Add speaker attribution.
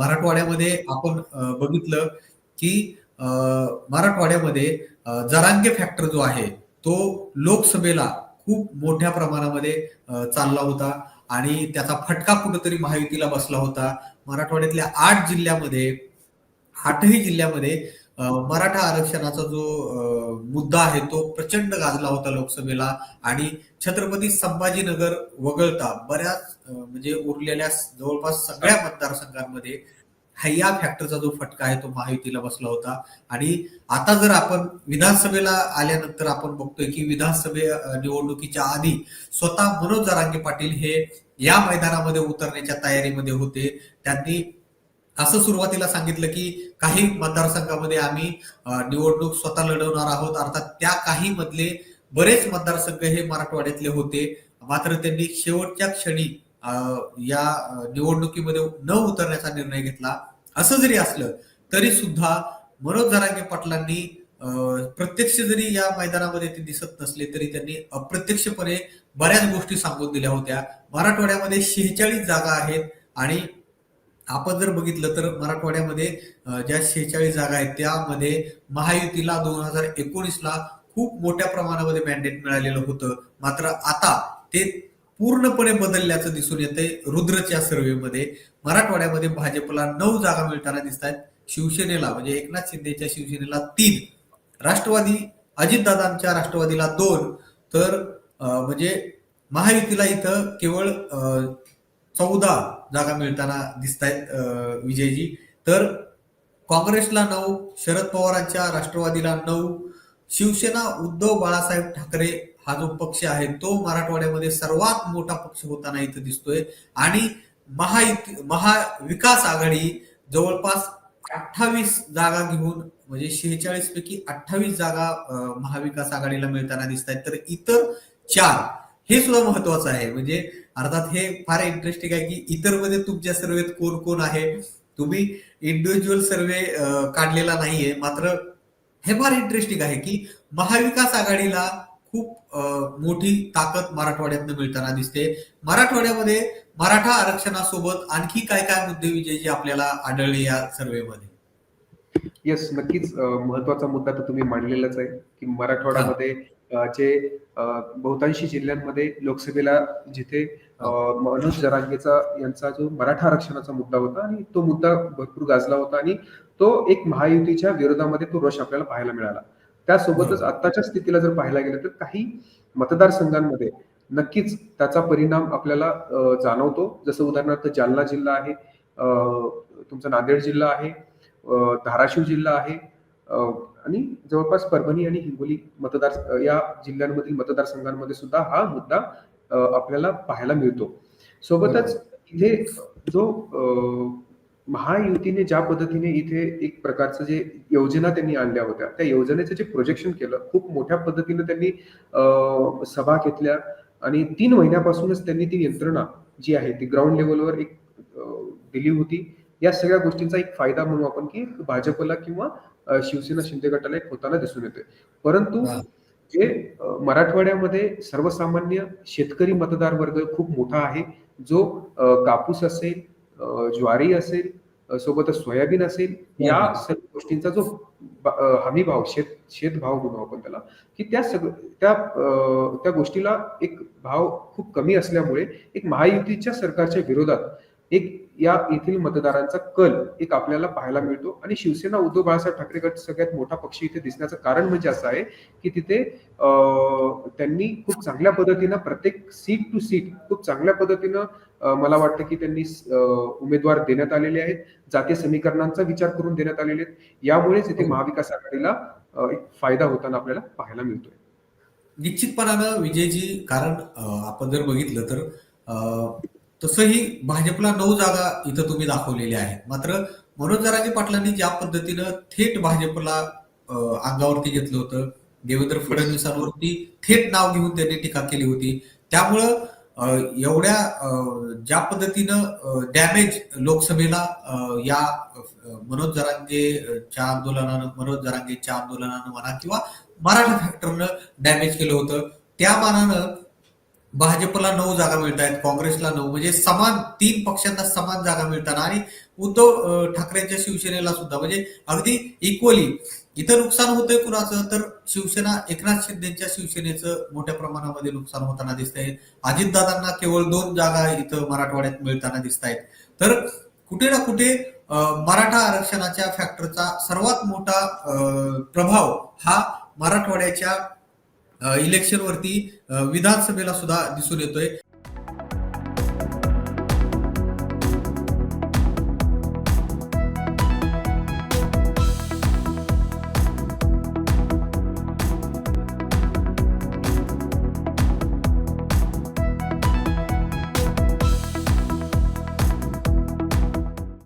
Speaker 1: मराठवाड्यामध्ये आपण बघितलं की अ, मराठवाड्यामध्ये जरांगे फॅक्टर जो आहे, तो लोकसभेला खूप मोठ्या प्रमाणामध्ये चालला होता आणि त्याचा फटका कुठेतरी महायुतीला बसला होता. मराठवाड्यातल्या 8 जिल्ह्यामध्ये 8ही जिल्ह्यामध्ये मराठा आरक्षणाचा जो मुद्दा आहे तो प्रचंड गाजला होता लोकसभेला आणि छत्रपती संभाजीनगर वगळता बऱ्याच म्हणजे उरलेल्या जवळपास सगळ्या मतदारसंघांमध्ये या फॅक्टरचा जो फटका आहे तो महायुतीला बसला होता आणि आता जर आपण विधानसभेला आल्यानंतर आपण बघतोय की विधानसभे निवडणुकीच्या आधी स्वतः मनोज जरांगे पाटील हे या मैदानामध्ये उतरण्याच्या तयारीमध्ये होते. त्यांनी असं सुरुवातीला सांगितलं की काही मतदारसंघामध्ये आम्ही निवडणूक स्वतः लढवणार आहोत. अर्थात त्या काही मधले बरेच मतदारसंघ हे मराठवाड्यातले होते. मात्र त्यांनी शेवटच्या क्षणी या निवडणुकीमध्ये न उतरण्याचा निर्णय घेतला. असं जरी असलं तरी सुद्धा मनोज जरांगे पाटलांनी प्रत्यक्ष जरी या मैदानामध्ये ते दिसत नसले तरी त्यांनी अप्रत्यक्षपणे बऱ्याच गोष्टी सांगून दिल्या होत्या. मराठवाड्यामध्ये 46 जागा आहेत आणि आपण जर बघितलं तर मराठवाड्यामध्ये ज्या 46 जागा आहेत त्यामध्ये महायुतीला 2019ला खूप मोठ्या प्रमाणामध्ये मॅन्डेट मिळालेलं होतं. मात्र आता ते पूर्णपणे बदलल्याचं दिसून येतंय. रुद्रच्या सर्व्हेमध्ये मराठवाड्यामध्ये भाजपला 9 जागा मिळताना दिसत आहेत. शिवसेनेला म्हणजे एकनाथ शिंदेच्या शिवसेनेला 3, राष्ट्रवादी अजितदादांच्या राष्ट्रवादीला 2, तर म्हणजे महायुतीला इथं केवळ 14 जागा मिळताना दिसत आहेत विजयजी. तर काँग्रेसला 9, शरद पवारांच्या राष्ट्रवादीला 9, शिवसेना उद्धव बाळासाहेब ठाकरे हा जो पक्ष आहे तो मराठवाड्यामध्ये सर्वात मोठा पक्ष होताना इथं दिसतोय आणि महाविकास आघाडी जवळपास 28 जागा घेऊन म्हणजे 46 पैकी 28 जागा महाविकास आघाडीला मिळताना दिसत आहेत. तर इतर 4 हे सुद्धा महत्वाचं आहे. म्हणजे अर्थात हे फार इंटरेस्टिंग आहे की इतर मध्ये तुमच्या सर्वेत कोण कोण आहे. तुम्ही इंडिव्हिज्युअल सर्वे काढलेला नाहीये. मात्र हे फार इंटरेस्टिंग आहे की महाविकास आघाडीला खूप मोठी ताकद मराठवाड्यातनं मिळताना दिसते. मराठवाड्यामध्ये मराठा आरक्षणासोबत आणखी काय काय मुद्दे विजयजी आपल्याला आढळले या सर्वेमध्ये?
Speaker 2: येस, नक्कीच महत्वाचा मुद्दा तर तुम्ही मांडलेलाच आहे की मराठवाड्यामध्ये जे बहुतांशी जिल्ह्यांमध्ये लोकसभेला जिथे मनोज जरांगेचा यांचा जो मराठा आरक्षणाचा मुद्दा होता आणि तो मुद्दा भरपूर गाजला होता आणि तो एक महायुतीच्या विरोधामध्ये तो रोष आपल्याला पाहायला मिळाला. त्यासोबतच आत्ताच्या स्थितीला जर पाहायला गेलं तर काही मतदारसंघांमध्ये नक्कीच त्याचा परिणाम आपल्याला जाणवतो. जसं उदाहरणार्थ जालना जिल्हा आहे, तुमचा नांदेड जिल्हा आहे, धाराशिव जिल्हा आहे आणि जवळपास परभणी आणि हिंगोली मतदार या जिल्ह्यांमधील मतदारसंघांमध्ये सुद्धा हा मुद्दा आपल्याला पाहायला मिळतो. सोबतच इथे जो महायुतीने ज्या पद्धतीने इथे एक प्रकारचं जे योजना त्यांनी आणल्या होत्या त्या योजनेचं जे प्रोजेक्शन केलं खूप मोठ्या पद्धतीने त्यांनी सभा घेतल्या आणि 3 महिन्यापासूनच त्यांनी ती यंत्रणा जी आहे ती ग्राउंड लेवलवर एक दिली होती. या सगळ्या गोष्टींचा एक फायदा म्हणू आपण की भाजपला किंवा शिवसेना शिंदे गटाला एक होताना दिसून येते. परंतु जे मराठवाड्यामध्ये सर्वसामान्य शेतकरी मतदार वर्ग खूप मोठा आहे जो कापूस असेल, ज्वारी असेल, सोबतच सोयाबीन असेल, या सर्व गोष्टींचा जो हमी भाव शेत भाव म्हणू आपण त्याला की त्या गोष्टीला एक भाव खूप कमी असल्यामुळे एक महायुतीच्या सरकारच्या विरोधात एक या येथील मतदारांचा कल एक आपल्याला पाहायला मिळतो आणि शिवसेना उद्धव बाळासाहेब ठाकरे गट सगळ्यात मोठा पक्ष इथे दिसण्याचं कारण म्हणजे असं आहे की तिथे त्यांनी खूप चांगल्या पद्धतीनं प्रत्येक सीट टू सीट खूप चांगल्या पद्धतीनं मला वाटतं की त्यांनी उमेदवार देण्यात आलेले आहेत. जातीय समीकरणांचा विचार करून देण्यात आलेले आहेत. यामुळेच इथे महाविकास आघाडीला एक फायदा होताना आपल्याला पाहायला मिळतोय.
Speaker 1: निश्चितपणानं विजयजी, कारण आपण जर बघितलं तर तसंही भाजपला 9 जागा इथं तुम्ही दाखवलेल्या आहेत. मात्र मनोज जरांगे पाटलांनी ज्या पद्धतीनं थेट भाजपला अंगावरती घेतलं होतं, देवेंद्र फडणवीसांवरती थेट नाव घेऊन त्यांनी टीका केली होती. त्यामुळं एवढ्या ज्या पद्धतीनं डॅमेज लोकसभेला या मनोज जरांगेच्या आंदोलनानं म्हणा किंवा मराठा फॅक्टरनं डॅमेज केलं होतं, त्या मानानं भाजपला 9 जागा मिळत आहेत, काँग्रेसला 9, म्हणजे समान 3 पक्षांना समान जागा मिळताना आणि उद्धव ठाकरेंच्या शिवसेनेला सुद्धा म्हणजे अगदी इक्वली इथं नुकसान होतंय कुणाचं, तर शिवसेना एकनाथ शिंदेच्या शिवसेनेचं मोठ्या प्रमाणामध्ये नुकसान होताना दिसतंय. अजितदादांना केवळ 2 जागा इथं मराठवाड्यात मिळताना दिसत आहेत. तर कुठे ना कुठे मराठा आरक्षणाच्या फॅक्टरचा सर्वात मोठा प्रभाव हा मराठवाड्याच्या इलेक्शनवरती विधानसभेला सुद्धा दिसून येतोय.